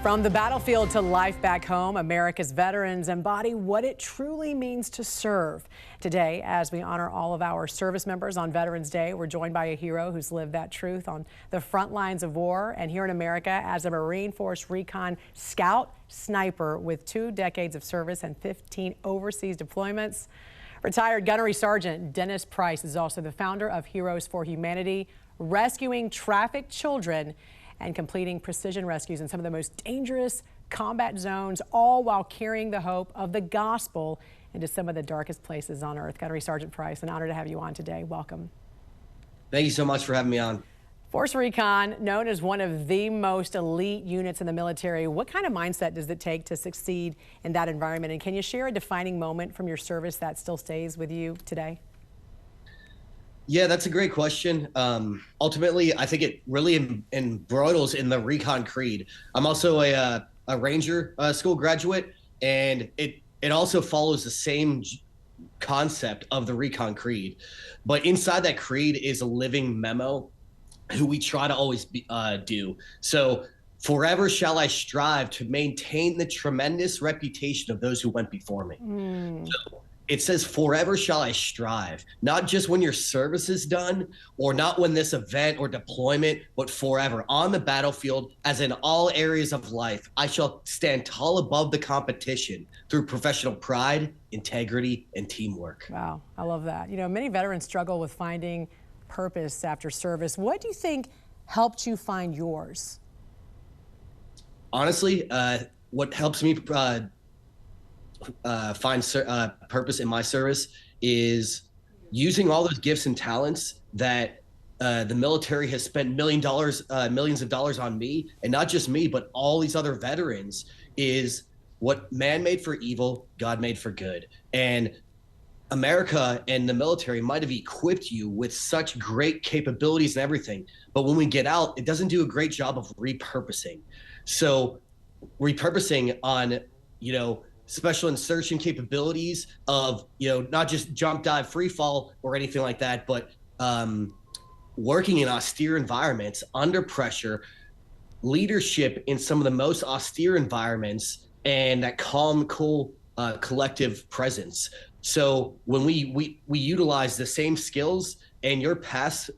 From the battlefield to life back home, America's veterans embody what it truly means to serve. Today, as we honor all of our service members on Veterans Day, we're joined by a hero who's lived that truth on the front lines of war and here in America as a Marine Force Recon scout sniper with 2 decades of service and 15 overseas deployments. Retired Gunnery Sgt. Dennis Price is also the founder of Heroes for Humanity, rescuing trafficked children and completing precision rescues in some of the most dangerous combat zones, all while carrying the hope of the gospel into some of the darkest places on earth. Gunnery Sgt. Price, an honor to have you on today. Welcome. Thank you so much for having me on. Force Recon, known as one of the most elite units in the military. What kind of mindset does it take to succeed in that environment? And can you share a defining moment from your service that still stays with you today? Yeah, that's a great question. Ultimately, I think it really embroils in the Recon Creed. I'm also a Ranger school graduate, and it also follows the same concept of the Recon Creed. But inside that creed is a living memo who we try to always do. So, forever shall I strive to maintain the tremendous reputation of those who went before me. So, it says, forever shall I strive, not just when your service is done or not when this event or deployment, but forever on the battlefield, as in all areas of life, I shall stand tall above the competition through professional pride, integrity, and teamwork. Wow, I love that. You know, many veterans struggle with finding purpose after service. What do you think helped you find yours? Honestly, what helps me find purpose in my service is using all those gifts and talents that the military has spent millions of dollars on me, and not just me, but all these other veterans, is what man made for evil, God made for good. And America and the military might have equipped you with such great capabilities and everything, but when we get out, it doesn't do a great job of repurposing. So repurposing on, special insertion capabilities of, not just jump, dive, free fall or anything like that, but working in austere environments under pressure, leadership in some of the most austere environments, and that calm, cool, collective presence. So when we utilize the same skills and your past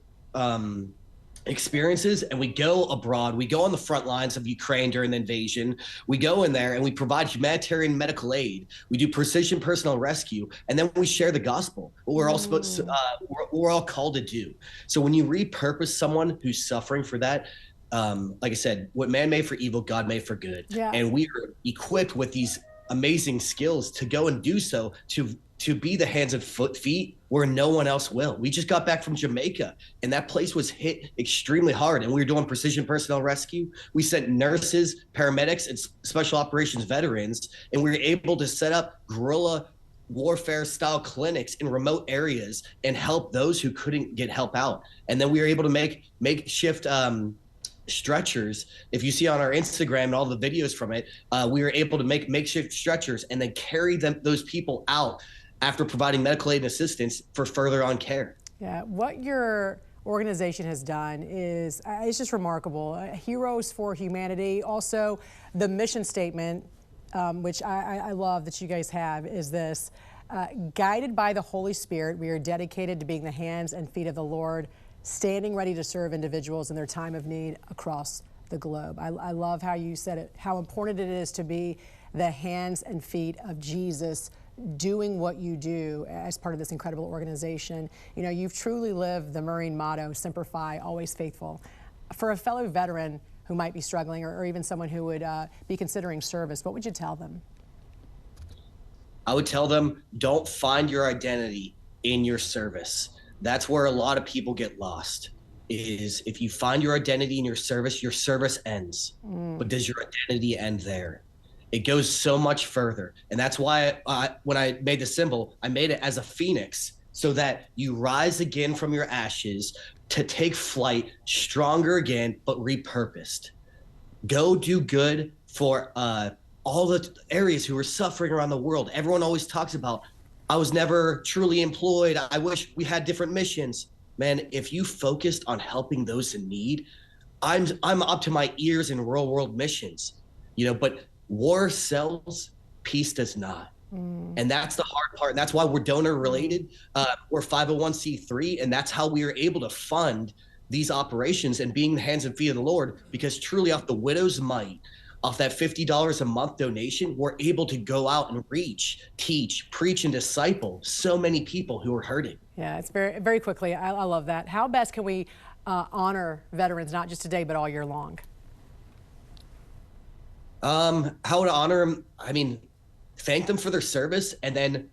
experiences, and we go abroad, we go on the front lines of Ukraine during the invasion, we go in there and we provide humanitarian medical aid, we do precision personnel rescue, and then we share the gospel, what we're all supposed to, we're all called to do. So when you repurpose someone who's suffering for that, like I said, what man made for evil, God made for good. Yeah. And we are equipped with these amazing skills to go and do so, to be the hands and feet where no one else will. We just got back from Jamaica, and that place was hit extremely hard, and we were doing precision personnel rescue. We sent nurses, paramedics, and special operations veterans, and we were able to set up guerrilla warfare style clinics in remote areas and help those who couldn't get help out. And then we were able to make makeshift stretchers. If you see on our Instagram and all the videos from it, we were able to make makeshift stretchers and then carry those people out after providing medical aid and assistance for further on care. Yeah, what your organization has done is it's just remarkable. Heroes for Humanity. Also, the mission statement, which I love that you guys have, is this: guided by the Holy Spirit, we are dedicated to being the hands and feet of the Lord, standing ready to serve individuals in their time of need across the globe. I love how you said it, how important it is to be the hands and feet of Jesus, doing what you do as part of this incredible organization. You've truly lived the Marine motto, Semper Fi, always faithful. For a fellow veteran who might be struggling, or even someone who would be considering service, what would you tell them? I would tell them, don't find your identity in your service. That's where a lot of people get lost, is if you find your identity in your service ends. But does your identity end there? It goes so much further. And that's why when I made the symbol, I made it as a phoenix, so that you rise again from your ashes to take flight stronger again, but repurposed. Go do good for all the areas who are suffering around the world. Everyone always talks about, I was never truly employed, I wish we had different missions. Man, if you focused on helping those in need, I'm up to my ears in real world missions. but war sells, peace does not. And that's the hard part. And that's why we're donor related. We're 501c3, and that's how we are able to fund these operations and being the hands and feet of the Lord, because truly off the widow's mite, off that $50 a month donation, we're able to go out and reach, teach, preach, and disciple so many people who are hurting. Yeah, it's very, very quickly. I love that. How best can we honor veterans, not just today, but all year long? How to honor them? I mean, thank them for their service, and then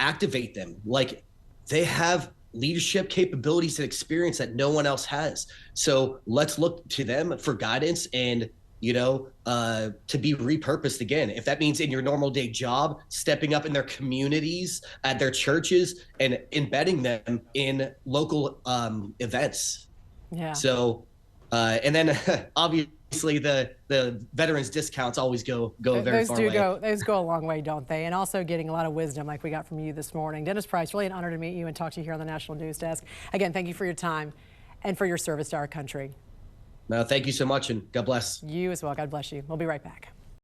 activate them. Like, they have leadership capabilities and experience that no one else has. So let's look to them for guidance and, to be repurposed again. If that means in your normal day job, stepping up in their communities, at their churches, and embedding them in local events. Yeah. So, and then obviously the veterans discounts always go very far away. Those go a long way, don't they? And also getting a lot of wisdom like we got from you this morning. Dennis Price, really an honor to meet you and talk to you here on the National News Desk. Again, thank you for your time and for your service to our country. No, thank you so much, and God bless. You as well. God bless you. We'll be right back.